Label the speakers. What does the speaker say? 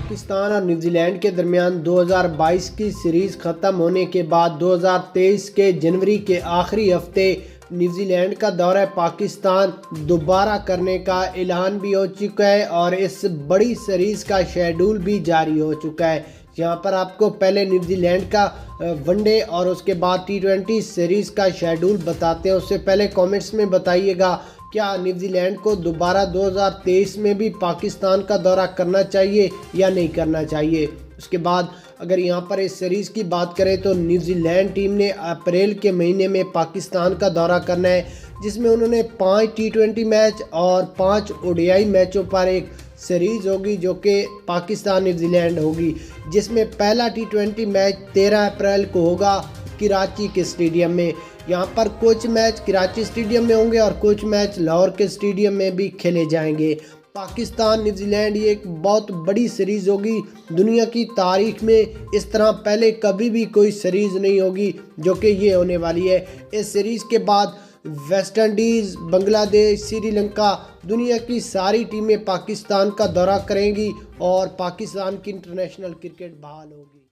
Speaker 1: पाकिस्तान और न्यूजीलैंड के दरमियान 2022 की सीरीज़ ख़त्म होने के बाद 2023 के जनवरी के आखिरी हफ्ते न्यूजीलैंड का दौरा पाकिस्तान दोबारा करने का ऐलान भी हो चुका है और इस बड़ी सीरीज़ का शेड्यूल भी जारी हो चुका है। यहाँ पर आपको पहले न्यूजीलैंड का वनडे और उसके बाद T20 सीरीज़ का शेड्यूल बताते हैं। उससे पहले कमेंट्स में बताइएगा क्या न्यूजीलैंड को दोबारा 2023 में भी पाकिस्तान का दौरा करना चाहिए या नहीं करना चाहिए। उसके बाद अगर यहाँ पर इस सीरीज़ की बात करें तो न्यूजीलैंड टीम ने अप्रैल के महीने में पाकिस्तान का दौरा करना है, जिसमें उन्होंने 5 T20 मैच और 5 ODI मैचों पर एक सीरीज़ होगी जो कि पाकिस्तान न्यूजीलैंड होगी, जिसमें पहला T20 मैच 13 अप्रैल को होगा कराची के स्टेडियम में। यहाँ पर कुछ मैच कराची स्टेडियम में होंगे और कुछ मैच लाहौर के स्टेडियम में भी खेले जाएंगे। पाकिस्तान न्यूजीलैंड ये एक बहुत बड़ी सीरीज़ होगी, दुनिया की तारीख में इस तरह पहले कभी भी कोई सीरीज़ नहीं होगी जो कि ये होने वाली है। इस सीरीज़ के बाद वेस्ट इंडीज़, बांग्लादेश, श्रीलंका, दुनिया की सारी टीमें पाकिस्तान का दौरा करेंगी और पाकिस्तान की इंटरनेशनल क्रिकेट बहाल होगी।